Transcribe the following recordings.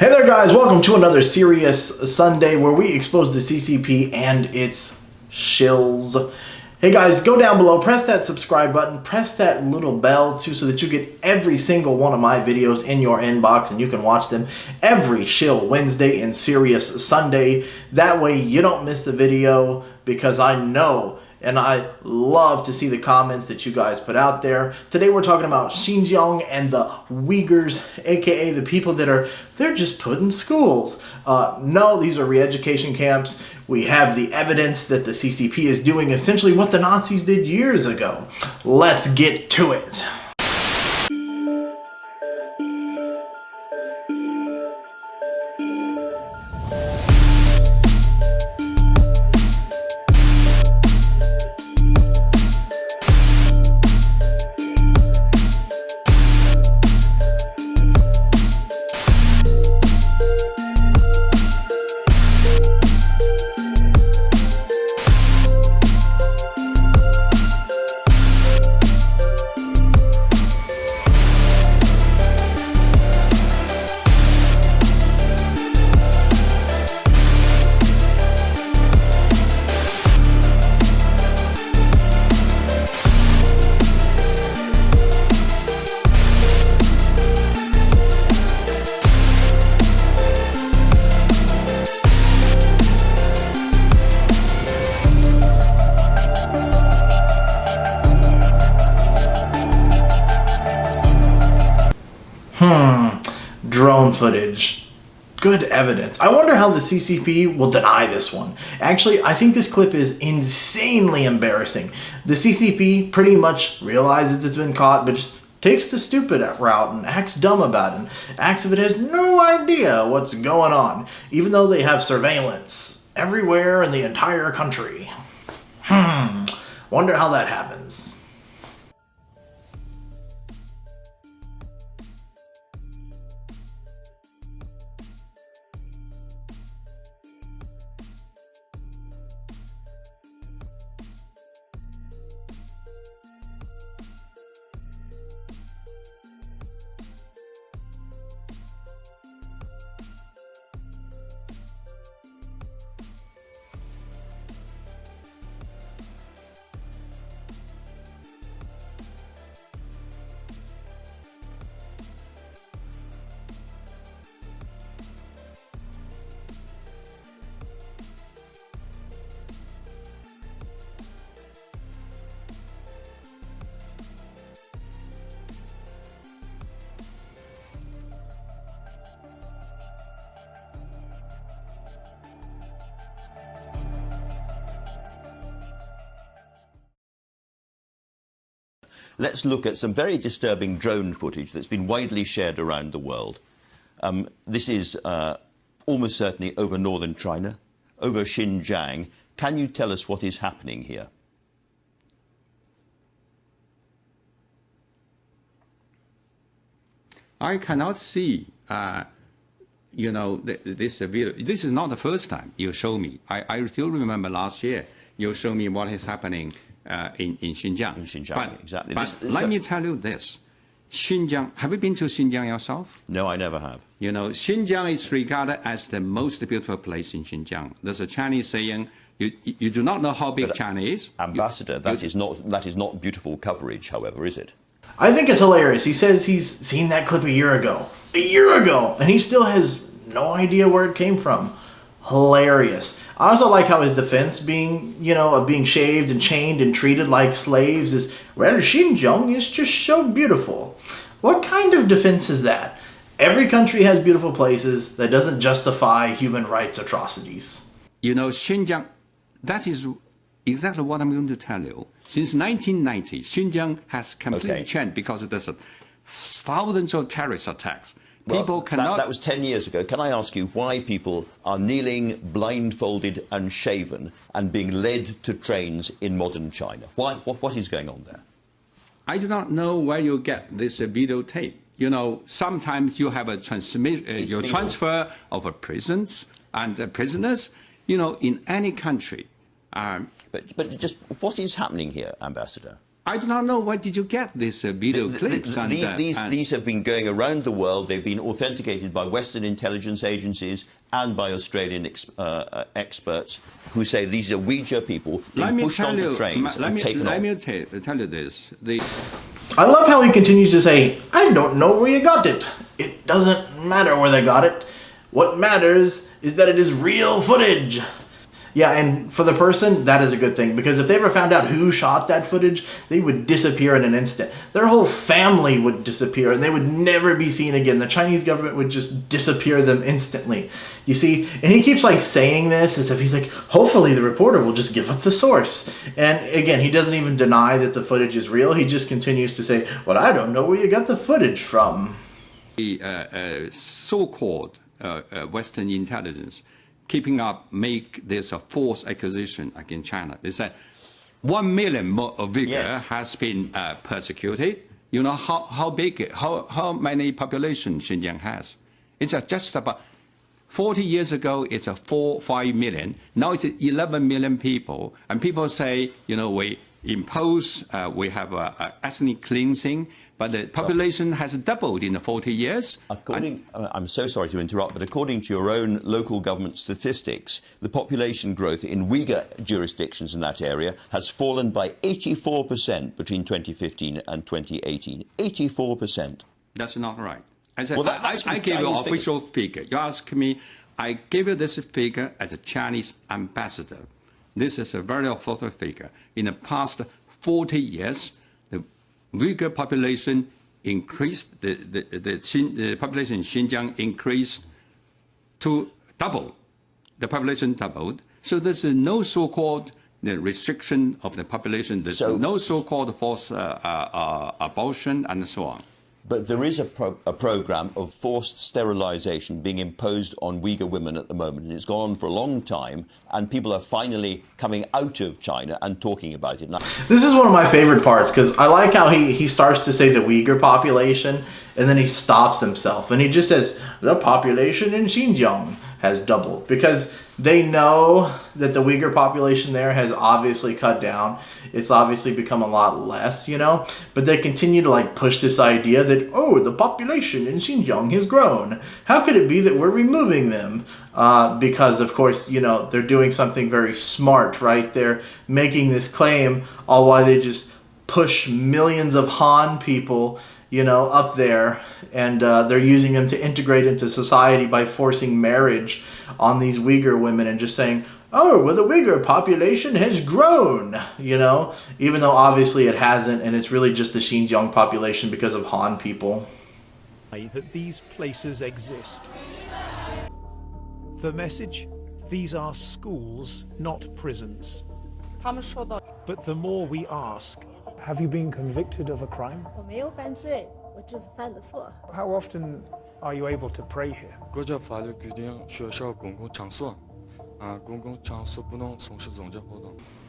Hey there guys, welcome to another Serious Sunday where we expose the CCP and its shills. Hey guys, go down below, press that subscribe button, press that little bell too so that you get every single one of my videos in your inbox and you can watch them every shill Wednesday and Serious Sunday. That way you don't miss the video because I know and I love to see the comments that you guys put out there. Today we're talking about Xinjiang and the Uyghurs, aka the people that they're just put in schools. No, these are re-education camps. We have the evidence that the CCP is doing essentially what the Nazis did years ago. Let's get to it. Drone footage. Good evidence. I wonder how the CCP will deny this one. Actually, I think this clip is insanely embarrassing. The CCP pretty much realizes it's been caught, but just takes the stupid route and acts dumb about it. Acts if it has no idea what's going on, even though they have surveillance everywhere in the entire country. Wonder how that happens. Let's look at some very disturbing drone footage that's been widely shared around the world. This is almost certainly over northern China, over Xinjiang. Can you tell us what is happening here? I cannot see, this video. This is not the first time you show me. I still remember last year you showed me what is happening in Xinjiang. In Xinjiang, exactly. But let me tell you this. Xinjiang, have you been to Xinjiang yourself? No, I never have. You know, Xinjiang is regarded as the most beautiful place in Xinjiang. There's a Chinese saying, you do not know how big China is. Ambassador, that is not beautiful coverage, however, is it? I think it's hilarious. He says he's seen that clip a year ago, and he still has no idea where it came from. Hilarious. I also like how his defense being shaved and chained and treated like slaves is, well, Xinjiang is just so beautiful. What kind of defense is that? Every country has beautiful places. That doesn't justify human rights atrocities. You know, Xinjiang, that is exactly what I'm going to tell you. Since 1990, Xinjiang has completely changed because there's thousands of terrorist attacks. People cannot... That was 10 years ago. Can I ask you why people are kneeling, blindfolded and shaven and being led to trains in modern China? Why? What is going on there? I do not know where you get this videotape. You know, sometimes you have a transfer of prisons and prisoners. You know, in any country, But just what is happening here, Ambassador? I do not know where did you get these video clips. These have been going around the world. They've been authenticated by Western intelligence agencies and by Australian experts who say these are Uyghur people being pushed onto trains and taken off. Let me tell you this. I love how he continues to say, I don't know where you got it. It doesn't matter where they got it. What matters is that it is real footage. Yeah, and for the person, that is a good thing, because if they ever found out who shot that footage, they would disappear in an instant. Their whole family would disappear, and they would never be seen again. The Chinese government would just disappear them instantly. You see, and he keeps like saying this as if he's like, hopefully the reporter will just give up the source. And again, he doesn't even deny that the footage is real. He just continues to say, well, I don't know where you got the footage from. The so-called Western intelligence keeping up, make this a false accusation against China. They said 1 million Uyghur has been persecuted. You know how big, how many population Xinjiang has? It's just about 40 years ago. It's a 4-5 million. Now it's 11 million people, and people say, you know, we impose, we have a ethnic cleansing. But the population has doubled in the 40 years. I'm so sorry to interrupt, but according to your own local government statistics, the population growth in Uyghur jurisdictions in that area has fallen by 84% between 2015 and 2018. 84%. That's not right. I gave you an official figure. You ask me, I gave you this figure as a Chinese ambassador. This is a very authoritative figure. In the past 40 years, Uyghur population increased, the population in Xinjiang increased to double. The population doubled. So there's no so-called restriction of the population. There's no so-called forced abortion and so on. But there is a program of forced sterilization being imposed on Uyghur women at the moment, and it's gone on for a long time, and people are finally coming out of China and talking about it. This is one of my favorite parts, because I like how he starts to say the Uyghur population, and then he stops himself, and he just says, the population in Xinjiang has doubled, because they know that the Uyghur population there has obviously cut down. It's obviously become a lot less, you know, but they continue to like push this idea that, oh, the population in Xinjiang has grown. How could it be that we're removing them? Because of course, you know, they're doing something very smart, right? They're making this claim all while they just push millions of Han people, you know, up there, and they're using them to integrate into society by forcing marriage on these Uyghur women and just saying, oh, well, the Uyghur population has grown, you know, even though obviously it hasn't, and it's really just the Xinjiang population because of Han people. That these places exist. The message? These are schools, not prisons. But the more we ask, have you been convicted of a crime? How often are you able to pray here?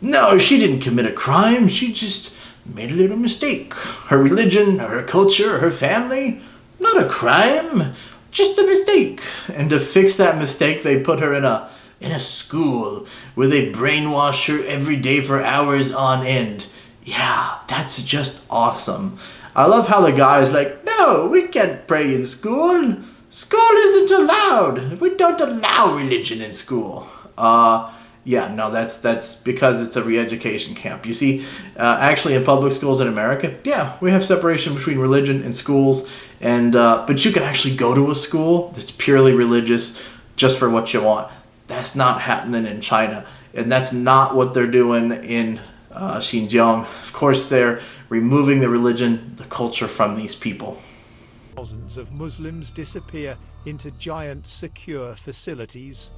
No, she didn't commit a crime. She just made a little mistake. Her religion, her culture, her family, not a crime, just a mistake. And to fix that mistake, they put her in a school where they brainwash her every day for hours on end. Yeah, that's just awesome. I love how the guy is like, no, we can't pray in school. School isn't allowed. We don't allow religion in school. Yeah, no, that's because it's a re-education camp. You see, actually in public schools in America, yeah, we have separation between religion and schools, and but you can actually go to a school that's purely religious just for what you want. That's not happening in China, and that's not what they're doing in Xinjiang. Of course, they're removing the religion, the culture from these people. Thousands of Muslims disappear into giant secure facilities.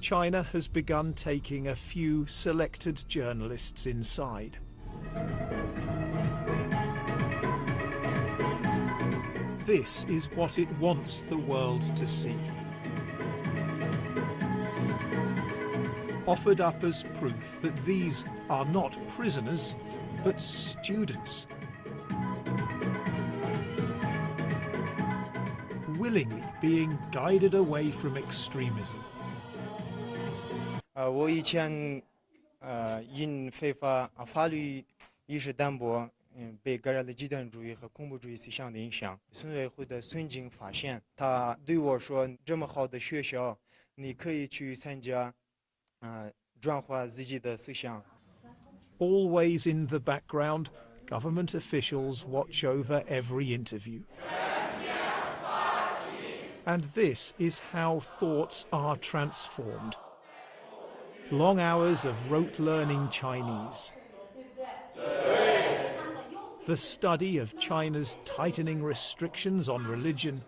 China has begun taking a few selected journalists inside. This is what it wants the world to see. Offered up as proof that these are not prisoners, but students. Willingly being guided away from extremism. 我以前因非法法律意识淡薄，被感染了极端主义和恐怖主义思想的影响。村委会的孙静发现，他对我说：“这么好的学校，你可以去参加，转化自己的思想。” Always in the background, government officials watch over every interview. And this is how thoughts are transformed. Long hours of rote learning Chinese. The study of China's tightening restrictions on religion.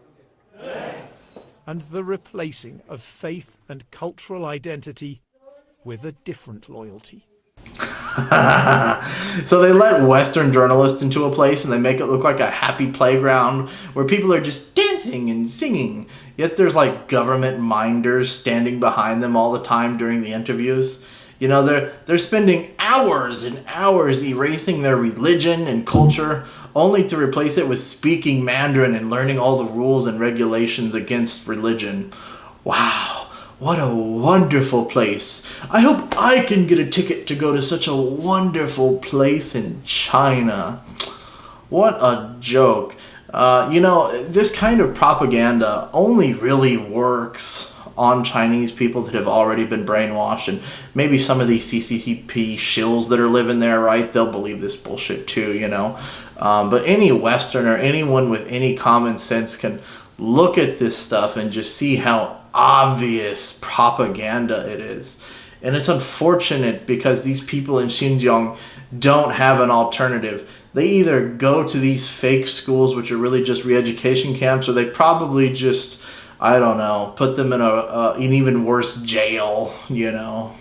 And the replacing of faith and cultural identity with a different loyalty. So they let Western journalists into a place and they make it look like a happy playground where people are just dancing and singing. Yet there's like government minders standing behind them all the time during the interviews. You know, they're spending hours and hours erasing their religion and culture only to replace it with speaking Mandarin and learning all the rules and regulations against religion. Wow. What a wonderful place. I hope I can get a ticket to go to such a wonderful place in China. What a joke. You know, this kind of propaganda only really works on Chinese people that have already been brainwashed, and maybe some of these CCP shills that are living there, right? They'll believe this bullshit too, you know. But any Westerner, anyone with any common sense can look at this stuff and just see how obvious propaganda it is. And it's unfortunate because these people in Xinjiang don't have an alternative. They either go to these fake schools, which are really just re-education camps, or they probably just, I don't know, put them in an even worse jail, you know.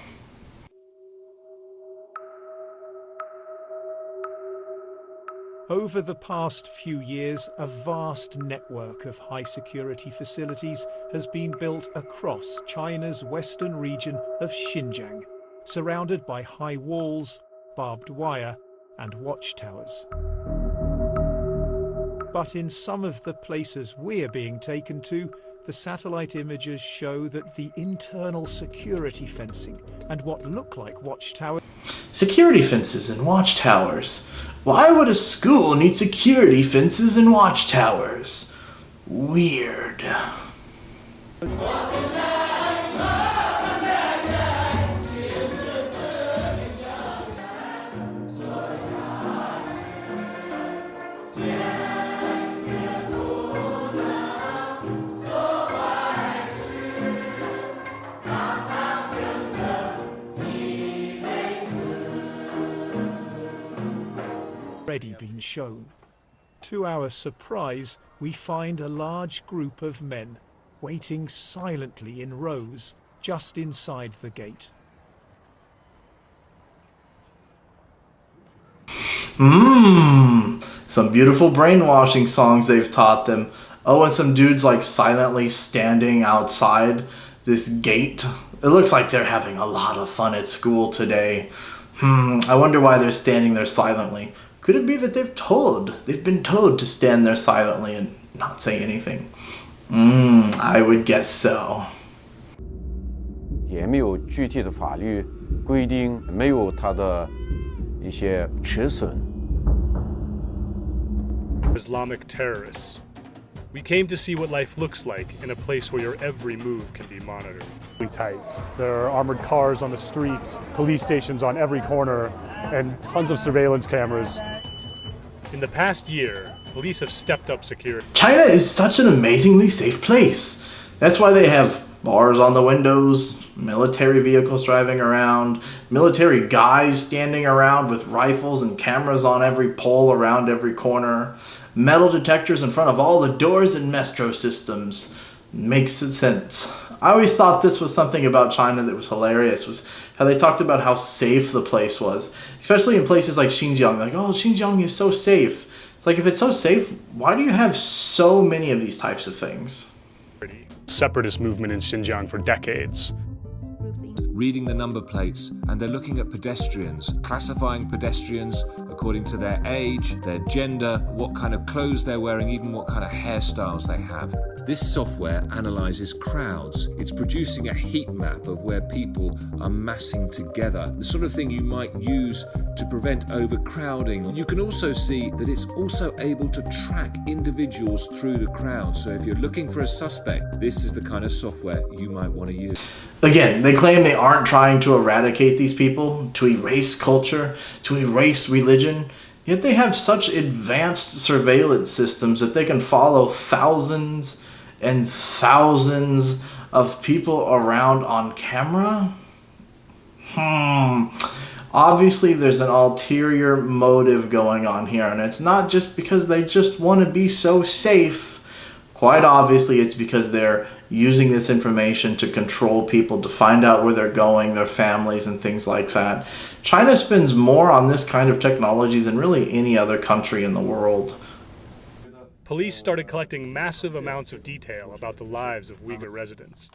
Over the past few years, a vast network of high-security facilities has been built across China's western region of Xinjiang, surrounded by high walls, barbed wire, and watchtowers. But in some of the places we're being taken to, the satellite images show that the internal security fencing and what look like watchtowers... Security fences and watchtowers. Why would a school need security fences and watchtowers? Weird. Already been shown. To our surprise, we find a large group of men waiting silently in rows just inside the gate. Some beautiful brainwashing songs they've taught them. Oh, and some dudes like silently standing outside this gate. It looks like they're having a lot of fun at school today. I wonder why they're standing there silently. Could it be that they've been told to stand there silently and not say anything? I would guess so. 也没有具体的法律规定，没有它的一些尺寸。 Islamic terrorists. We came to see what life looks like in a place where your every move can be monitored. Tight. There are armored cars on the streets, police stations on every corner, and tons of surveillance cameras. In the past year, police have stepped up security. China is such an amazingly safe place. That's why they have bars on the windows, military vehicles driving around, military guys standing around with rifles and cameras on every pole around every corner, metal detectors in front of all the doors and metro systems. Makes sense. I always thought this was something about China that was hilarious, was how they talked about how safe the place was. Especially in places like Xinjiang. Like, oh, Xinjiang is so safe. It's like, if it's so safe, why do you have so many of these types of things? Separatist movement in Xinjiang for decades. Reading the number plates, and they're looking at pedestrians, classifying pedestrians according to their age, their gender, what kind of clothes they're wearing, even what kind of hairstyles they have. This software analyzes crowds. It's producing a heat map of where people are massing together, the sort of thing you might use to prevent overcrowding. You can also see that it's also able to track individuals through the crowd. So if you're looking for a suspect, this is the kind of software you might want to use. Again, they claim they aren't trying to eradicate these people, to erase culture, to erase religion, yet they have such advanced surveillance systems that they can follow thousands and thousands of people around on camera? Obviously there's an ulterior motive going on here, and it's not just because they just want to be so safe. Quite obviously it's because they're using this information to control people, to find out where they're going, their families, and things like that. China spends more on this kind of technology than really any other country in the world. Police started collecting massive amounts of detail about the lives of Uyghur residents.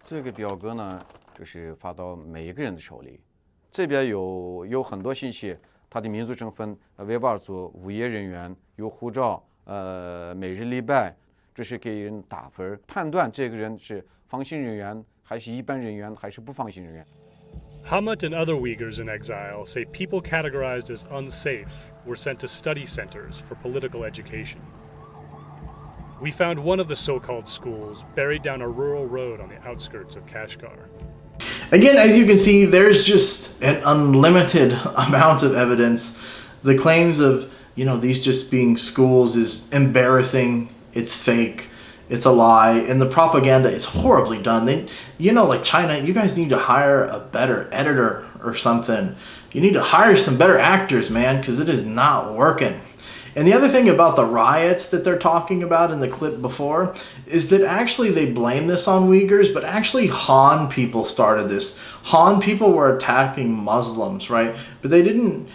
这个表格呢，就是发到每一个人的手里。这边有很多信息，它的民族成分、维吾尔族、无业人员、有护照、每日礼拜，这是给人打分，判断这个人是放行人员还是一般人员还是不放行人员。 Hamat and other Uyghurs in exile say people categorized as unsafe were sent to study centers for political education. We found one of the so-called schools buried down a rural road on the outskirts of Kashgar. Again, as you can see, there's just an unlimited amount of evidence. The claims of, these just being schools is embarrassing, it's fake, it's a lie, and the propaganda is horribly done. Like China, you guys need to hire a better editor or something. You need to hire some better actors, man, because it is not working. And the other thing about the riots that they're talking about in the clip before is that actually they blame this on Uyghurs, but actually Han people started this. Han people were attacking Muslims, right? But they didn't,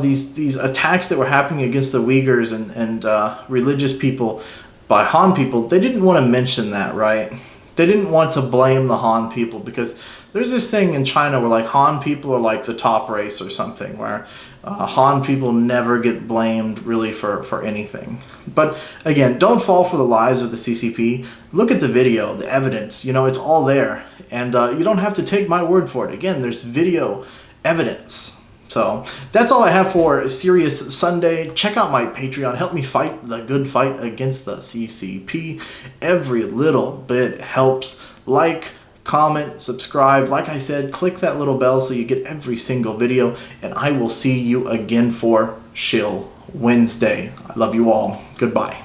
these attacks that were happening against the Uyghurs and religious people by Han people, they didn't want to mention that, right? They didn't want to blame the Han people because there's this thing in China where like Han people are like the top race or something, where Han people never get blamed really for anything. But again, don't fall for the lies of the CCP. Look at the video, the evidence, it's all there. And you don't have to take my word for it. Again, there's video evidence. So that's all I have for Serious Sunday. Check out my Patreon. Help me fight the good fight against the CCP. Every little bit helps. Like, comment, subscribe. Like I said, click that little bell so you get every single video. And I will see you again for Shill Wednesday. I love you all. Goodbye.